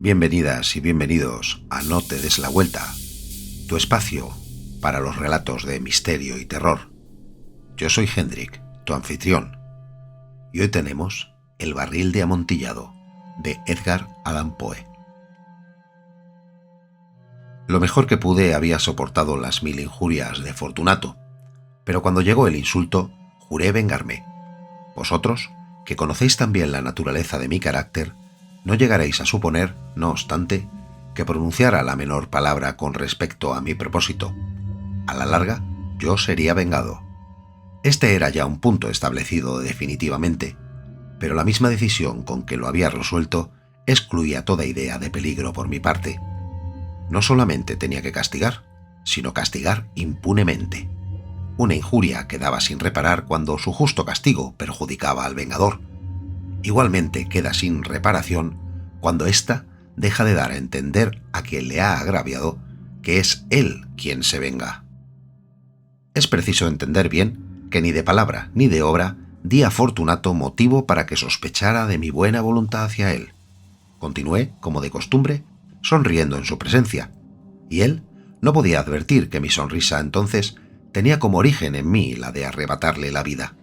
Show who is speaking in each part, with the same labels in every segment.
Speaker 1: Bienvenidas y bienvenidos a No te des la vuelta, tu espacio para los relatos de misterio y terror. Yo soy Hendrik, tu anfitrión, y hoy tenemos El barril de Amontillado, de Edgar Allan Poe. Lo mejor que pude había soportado las 1000 injurias de Fortunato, pero cuando llegó el insulto, juré vengarme. Vosotros, que conocéis también la naturaleza de mi carácter, no llegaréis a suponer, no obstante, que pronunciara la menor palabra con respecto a mi propósito. A la larga, yo sería vengado. Este era ya un punto establecido definitivamente, pero la misma decisión con que lo había resuelto excluía toda idea de peligro por mi parte. No solamente tenía que castigar, sino castigar impunemente. Una injuria quedaba sin reparar cuando su justo castigo perjudicaba al vengador. Igualmente queda sin reparación cuando ésta deja de dar a entender a quien le ha agraviado que es él quien se venga. Es preciso entender bien que ni de palabra ni de obra di a Fortunato motivo para que sospechara de mi buena voluntad hacia él. Continué, como de costumbre, sonriendo en su presencia, y él no podía advertir que mi sonrisa entonces tenía como origen en mí la de arrebatarle la vida.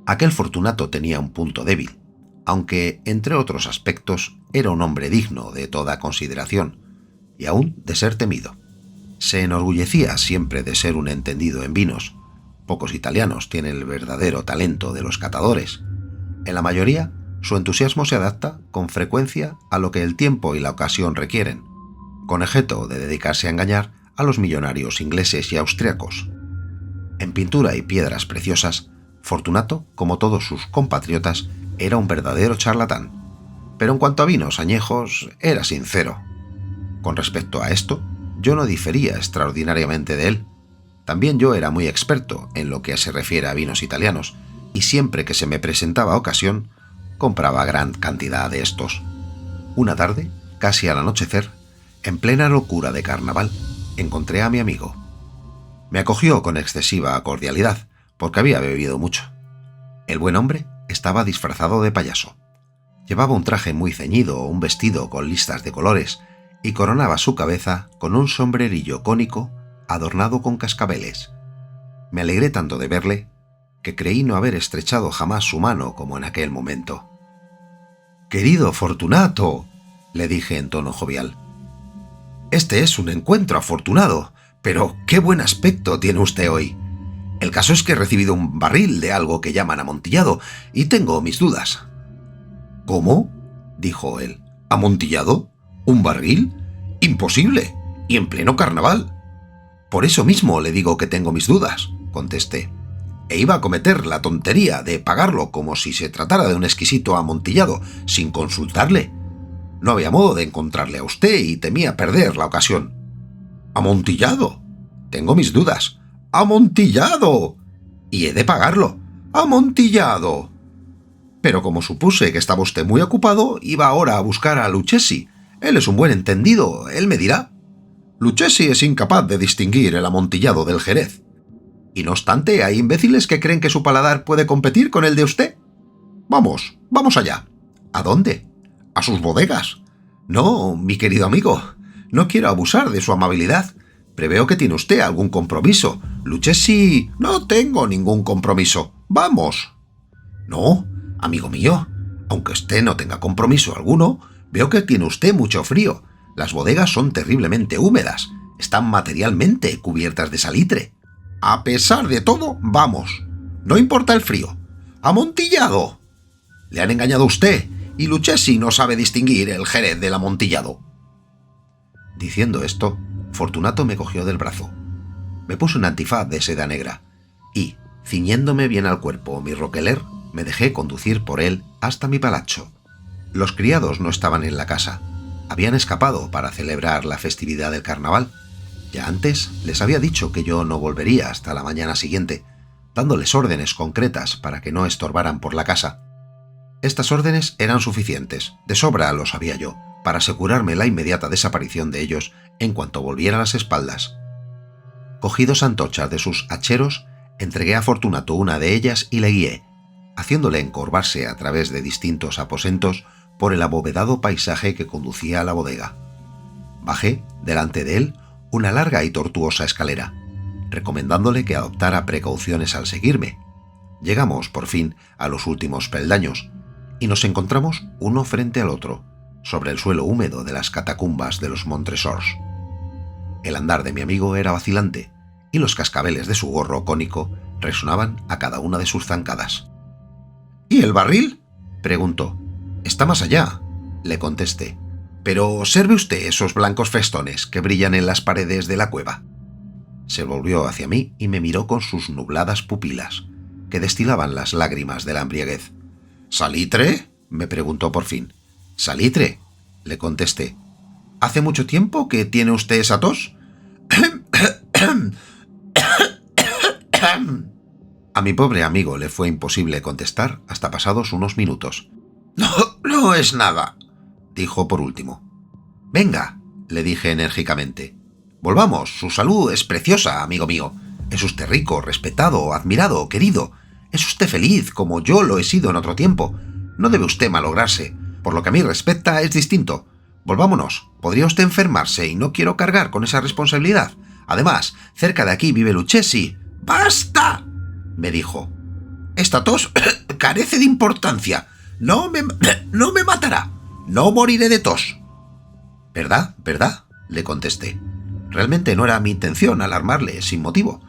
Speaker 1: Aquel Fortunato tenía un punto débil, aunque, entre otros aspectos, era un hombre digno de toda consideración, y aún de ser temido. Se enorgullecía siempre de ser un entendido en vinos. Pocos italianos tienen el verdadero talento de los catadores. En la mayoría, su entusiasmo se adapta, con frecuencia, a lo que el tiempo y la ocasión requieren, con objeto de dedicarse a engañar a los millonarios ingleses y austriacos. En pintura y piedras preciosas, Fortunato, como todos sus compatriotas, era un verdadero charlatán, pero en cuanto a vinos añejos, era sincero. Con respecto a esto, yo no difería extraordinariamente de él. También yo era muy experto en lo que se refiere a vinos italianos, y siempre que se me presentaba ocasión, compraba gran cantidad de estos. Una tarde, casi al anochecer, en plena locura de carnaval, encontré a mi amigo. Me acogió con excesiva cordialidad, porque había bebido mucho. El buen hombre estaba disfrazado de payaso. Llevaba un traje muy ceñido, un vestido con listas de colores, y coronaba su cabeza con un sombrerillo cónico adornado con cascabeles. Me alegré tanto de verle que creí no haber estrechado jamás su mano como en aquel momento. «Querido Fortunato», le dije en tono jovial, «este es un encuentro afortunado, pero qué buen aspecto tiene usted hoy. El caso es que he recibido un barril de algo que llaman amontillado y tengo mis dudas». «¿Cómo?», dijo él. «¿Amontillado? ¿Un barril? Imposible, y en pleno carnaval». «Por eso mismo le digo que tengo mis dudas», contesté, «e iba a cometer la tontería de pagarlo como si se tratara de un exquisito amontillado, sin consultarle. No había modo de encontrarle a usted y temía perder la ocasión». «¿Amontillado? Tengo mis dudas». «¡Amontillado! Y he de pagarlo. ¡Amontillado!». «Pero como supuse que estaba usted muy ocupado, iba ahora a buscar a Lucchesi. Él es un buen entendido, él me dirá». «Lucchesi es incapaz de distinguir el amontillado del Jerez. Y no obstante, hay imbéciles que creen que su paladar puede competir con el de usted. Vamos allá». «¿A dónde?». «A sus bodegas». «No, mi querido amigo, no quiero abusar de su amabilidad. Preveo que tiene usted algún compromiso. Lucchesi...». «No tengo ningún compromiso. Vamos». «No, amigo mío, aunque usted no tenga compromiso alguno, veo que tiene usted mucho frío. Las bodegas son terriblemente húmedas. Están materialmente cubiertas de salitre. A pesar de todo, vamos. No importa el frío. ¡Amontillado! Le han engañado a usted, y Lucchesi no sabe distinguir el Jerez del amontillado». Diciendo esto, Fortunato me cogió del brazo. Me puso un antifaz de seda negra y, ciñéndome bien al cuerpo mi roqueler, me dejé conducir por él hasta mi palacho. Los criados no estaban en la casa. Habían escapado para celebrar la festividad del carnaval. Ya antes les había dicho que yo no volvería hasta la mañana siguiente, dándoles órdenes concretas para que no estorbaran por la casa. Estas órdenes eran suficientes, de sobra lo sabía yo, para asegurarme la inmediata desaparición de ellos en cuanto volviera a las espaldas. Cogí 2 antorchas de sus hacheros, entregué a Fortunato una de ellas y le guié, haciéndole encorvarse a través de distintos aposentos por el abovedado paisaje que conducía a la bodega. Bajé, delante de él, una larga y tortuosa escalera, recomendándole que adoptara precauciones al seguirme. Llegamos, por fin, a los últimos peldaños, y nos encontramos uno frente al otro, sobre el suelo húmedo de las catacumbas de los Montresors. El andar de mi amigo era vacilante, y los cascabeles de su gorro cónico resonaban a cada una de sus zancadas. «¿Y el barril?», preguntó. «Está más allá», le contesté. «Pero observe usted esos blancos festones que brillan en las paredes de la cueva». Se volvió hacia mí y me miró con sus nubladas pupilas, que destilaban las lágrimas de la embriaguez. «¿Salitre?», me preguntó por fin. «¿Salitre?», le contesté. «¿Hace mucho tiempo que tiene usted esa tos?». A mi pobre amigo le fue imposible contestar hasta pasados unos minutos. «No es nada», dijo por último. «Venga», le dije enérgicamente. «Volvamos, su salud es preciosa, amigo mío. Es usted rico, respetado, admirado, querido. Es usted feliz, como yo lo he sido en otro tiempo. No debe usted malograrse. Por lo que a mí respecta, es distinto. Volvámonos. Podría usted enfermarse y no quiero cargar con esa responsabilidad. Además, cerca de aquí vive Lucchesi». «¡Basta!», me dijo. «Esta tos carece de importancia. No me matará. No moriré de tos». «¿Verdad? ¿Verdad?», le contesté. Realmente no era mi intención alarmarle sin motivo.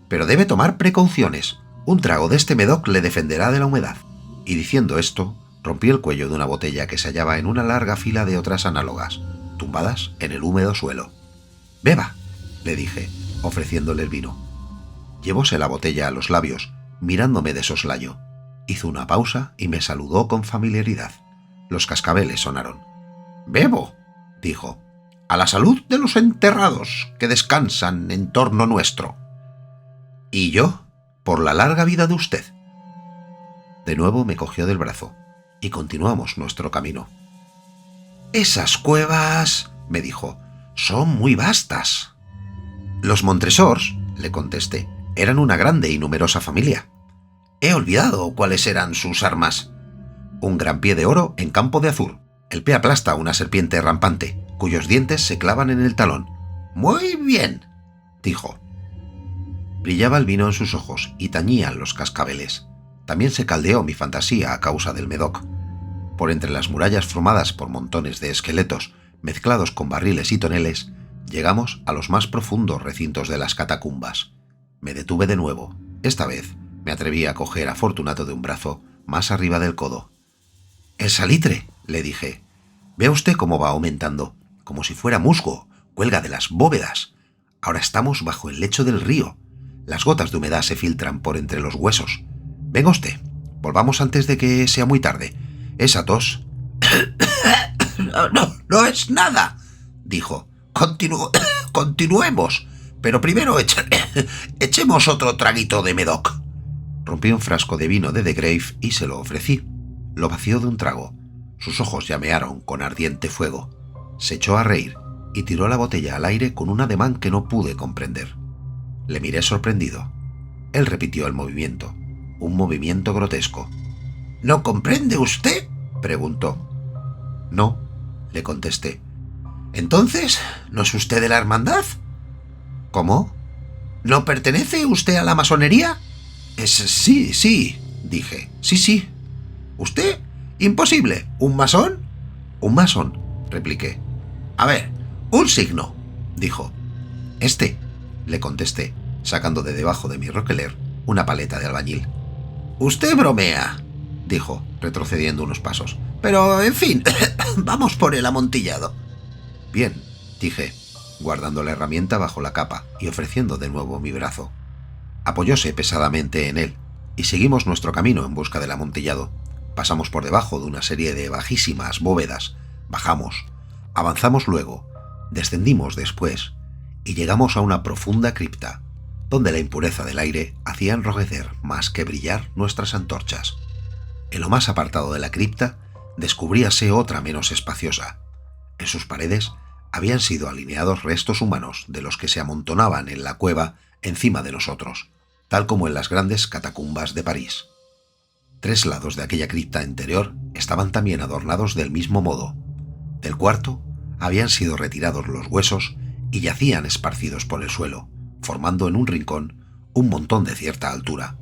Speaker 1: Pero debe tomar precauciones. Un trago de este Medoc le defenderá de la humedad. Y diciendo esto, rompí el cuello de una botella que se hallaba en una larga fila de otras análogas, tumbadas en el húmedo suelo. «Beba», le dije, ofreciéndole el vino. Llevóse la botella a los labios, mirándome de soslayo. Hizo una pausa y me saludó con familiaridad. Los cascabeles sonaron. «Bebo», dijo, «a la salud de los enterrados que descansan en torno nuestro». «Y yo, por la larga vida de usted». De nuevo me cogió del brazo y continuamos nuestro camino. «Esas cuevas», me dijo, «son muy vastas». «Los Montresors», le contesté, «eran una grande y numerosa familia. He olvidado cuáles eran sus armas. Un gran pie de oro en campo de azur. El pie aplasta a una serpiente rampante, cuyos dientes se clavan en el talón». «Muy bien», dijo. Brillaba el vino en sus ojos y tañían los cascabeles. También se caldeó mi fantasía a causa del Medoc. Por entre las murallas formadas por montones de esqueletos, mezclados con barriles y toneles, llegamos a los más profundos recintos de las catacumbas. Me detuve de nuevo. Esta vez me atreví a coger a Fortunato de un brazo más arriba del codo. «El salitre», le dije. «Vea usted cómo va aumentando, como si fuera musgo, cuelga de las bóvedas. Ahora estamos bajo el lecho del río. Las gotas de humedad se filtran por entre los huesos. Venga usted, volvamos antes de que sea muy tarde. Esa tos...» No es nada», dijo. Continuemos, pero primero echemos otro traguito de Medoc». Rompí un frasco de vino de The Grave y se lo ofrecí. Lo vació de un trago. Sus ojos llamearon con ardiente fuego. Se echó a reír y tiró la botella al aire con un ademán que no pude comprender. Le miré sorprendido. Él repitió el movimiento, un movimiento grotesco. «¿No comprende usted?», preguntó. «No», le contesté. «¿Entonces no es usted de la hermandad?». «¿Cómo? ¿No pertenece usted a la masonería?». Sí, dije. Sí. «¿Usted? Imposible. ¿Un masón?». «Un masón», repliqué. «A ver, un signo», dijo. «Este», le contesté, sacando de debajo de mi roqueler una paleta de albañil. «Usted bromea», dijo, retrocediendo unos pasos. «Pero, en fin, vamos por el amontillado». «Bien», dije, guardando la herramienta bajo la capa y ofreciendo de nuevo mi brazo. Apoyóse pesadamente en él y seguimos nuestro camino en busca del amontillado. Pasamos por debajo de una serie de bajísimas bóvedas, bajamos, avanzamos luego, descendimos después y llegamos a una profunda cripta, donde la impureza del aire hacía enrojecer más que brillar nuestras antorchas. En lo más apartado de la cripta descubríase otra menos espaciosa. En sus paredes habían sido alineados restos humanos de los que se amontonaban en la cueva encima de nosotros, tal como en las grandes catacumbas de París. 3 lados de aquella cripta interior estaban también adornados del mismo modo. Del cuarto habían sido retirados los huesos y yacían esparcidos por el suelo, formando en un rincón un montón de cierta altura.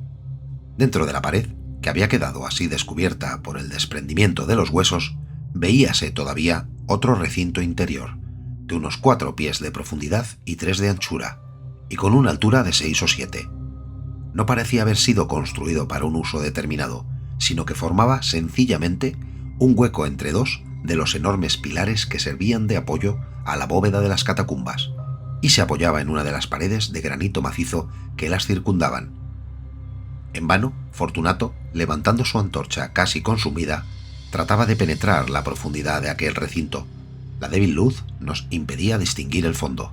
Speaker 1: Dentro de la pared, que había quedado así descubierta por el desprendimiento de los huesos, veíase todavía otro recinto interior, de unos 4 pies de profundidad y 3 de anchura, y con una altura de 6 o 7. No parecía haber sido construido para un uso determinado, sino que formaba sencillamente un hueco entre 2 de los enormes pilares que servían de apoyo a la bóveda de las catacumbas, y se apoyaba en una de las paredes de granito macizo que las circundaban. En vano, Fortunato, levantando su antorcha casi consumida, trataba de penetrar la profundidad de aquel recinto. La débil luz nos impedía distinguir el fondo.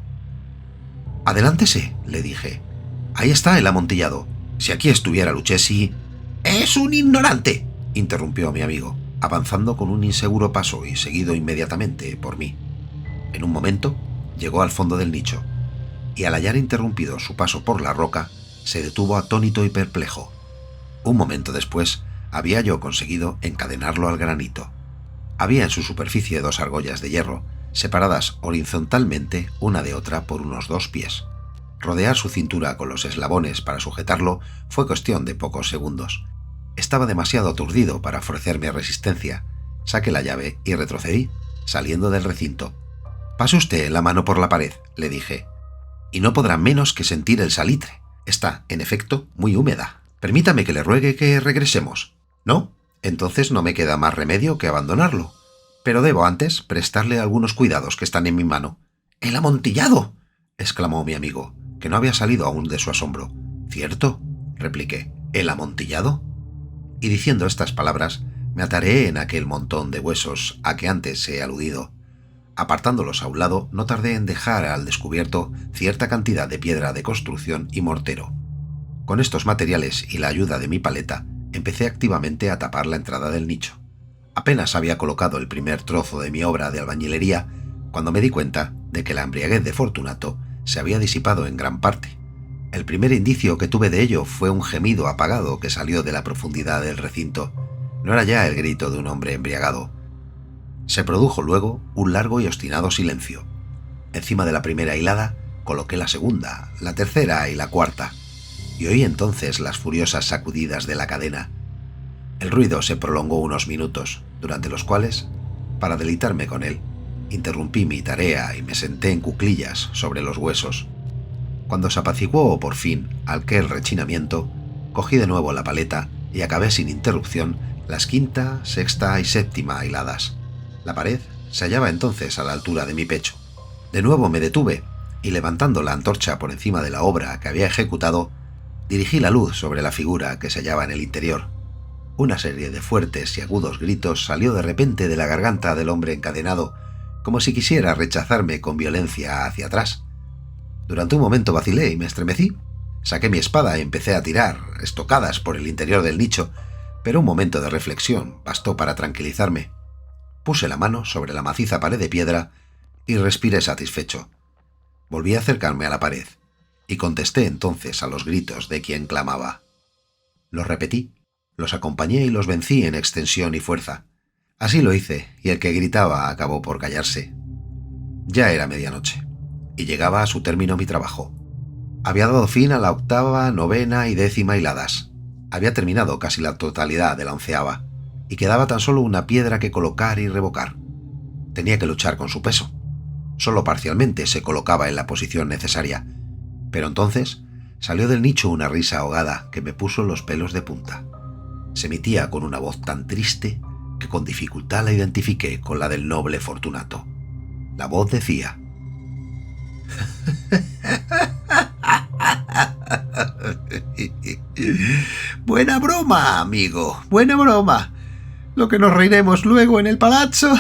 Speaker 1: «Adelántese», le dije. «Ahí está el amontillado. Si aquí estuviera Lucchesi...» «¡Es un ignorante!», interrumpió mi amigo, avanzando con un inseguro paso y seguido inmediatamente por mí. En un momento llegó al fondo del nicho, y al hallar interrumpido su paso por la roca, se detuvo atónito y perplejo. Un momento después había yo conseguido encadenarlo al granito. Había en su superficie 2 argollas de hierro, separadas horizontalmente una de otra por unos 2 pies. Rodear su cintura con los eslabones para sujetarlo fue cuestión de pocos segundos. Estaba demasiado aturdido para ofrecerme resistencia. Saqué la llave y retrocedí, saliendo del recinto. «Pase usted la mano por la pared», le dije, «y no podrá menos que sentir el salitre. Está, en efecto, muy húmeda. Permítame que le ruegue que regresemos». «¿No? Entonces no me queda más remedio que abandonarlo. Pero debo antes prestarle algunos cuidados que están en mi mano». «¡El amontillado!», exclamó mi amigo, que no había salido aún de su asombro. «¿Cierto?», repliqué. «¿El amontillado?». Y diciendo estas palabras, me atareé en aquel montón de huesos a que antes he aludido. Apartándolos a un lado, no tardé en dejar al descubierto cierta cantidad de piedra de construcción y mortero. Con estos materiales y la ayuda de mi paleta, empecé activamente a tapar la entrada del nicho. Apenas había colocado el primer trozo de mi obra de albañilería cuando me di cuenta de que la embriaguez de Fortunato se había disipado en gran parte. El primer indicio que tuve de ello fue un gemido apagado que salió de la profundidad del recinto. No era ya el grito de un hombre embriagado. Se produjo luego un largo y obstinado silencio. Encima de la primera hilada coloqué la segunda, la tercera y la cuarta, y oí entonces las furiosas sacudidas de la cadena. El ruido se prolongó unos minutos, durante los cuales, para deleitarme con él, interrumpí mi tarea y me senté en cuclillas sobre los huesos. Cuando se apaciguó por fin aquel rechinamiento, cogí de nuevo la paleta y acabé sin interrupción las 5ª, 6ª y 7ª hiladas. La pared se hallaba entonces a la altura de mi pecho. De nuevo me detuve y, levantando la antorcha por encima de la obra que había ejecutado, dirigí la luz sobre la figura que se hallaba en el interior. Una serie de fuertes y agudos gritos salió de repente de la garganta del hombre encadenado, como si quisiera rechazarme con violencia hacia atrás. Durante un momento vacilé y me estremecí. Saqué mi espada y empecé a tirar estocadas por el interior del nicho, pero un momento de reflexión bastó para tranquilizarme. Puse la mano sobre la maciza pared de piedra y respiré satisfecho. Volví a acercarme a la pared y contesté entonces a los gritos de quien clamaba. Los repetí, los acompañé y los vencí en extensión y fuerza. Así lo hice, y el que gritaba acabó por callarse. Ya era medianoche, y llegaba a su término mi trabajo. Había dado fin a la 8ª, 9ª y 10ª hiladas. Había terminado casi la totalidad de la 11ª, y quedaba tan solo una piedra que colocar y revocar. Tenía que luchar con su peso. Solo parcialmente se colocaba en la posición necesaria, pero entonces salió del nicho una risa ahogada que me puso los pelos de punta. Se emitía con una voz tan triste que con dificultad la identifiqué con la del noble Fortunato. La voz decía: «Buena broma, amigo, buena broma. Lo que nos reiremos luego en el palazzo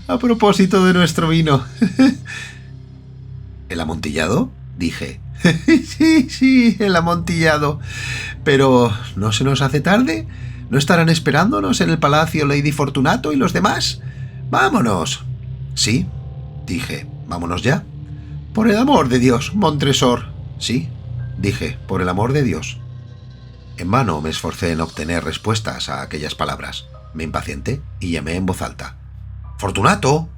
Speaker 1: a propósito de nuestro vino». «¿El amontillado?», dije. Sí, el amontillado. Pero ¿no se nos hace tarde? ¿No estarán esperándonos en el palacio Lady Fortunato y los demás? ¡Vámonos! Sí, dije, vámonos ya. Por el amor de Dios, Montresor. Sí, dije, por el amor de Dios. En vano me esforcé en obtener respuestas a aquellas palabras. Me impacienté y llamé en voz alta. ¡Fortunato!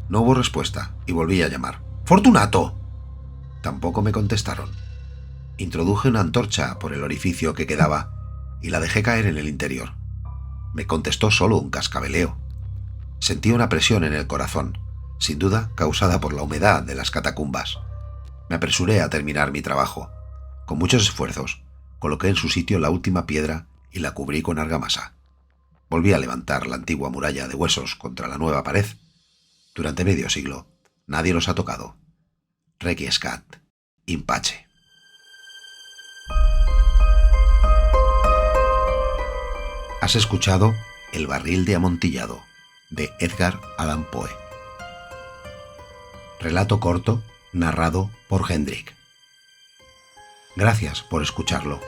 Speaker 1: No hubo respuesta y volví a llamar. ¡Fortunato! Tampoco me contestaron. Introduje una antorcha por el orificio que quedaba y la dejé caer en el interior. Me contestó solo un cascabeleo. Sentí una presión en el corazón, sin duda causada por la humedad de las catacumbas. Me apresuré a terminar mi trabajo. Con muchos esfuerzos, coloqué en su sitio la última piedra y la cubrí con argamasa. Volví a levantar la antigua muralla de huesos contra la nueva pared. Durante medio siglo, nadie los ha tocado. Requiescat in pace. Has escuchado El barril de amontillado, de Edgar Allan Poe. Relato corto, narrado por Hendrik. Gracias por escucharlo.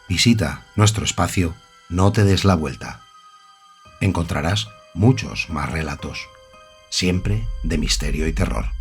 Speaker 1: Visita nuestro espacio No te des la vuelta. Encontrarás muchos más relatos, siempre de misterio y terror.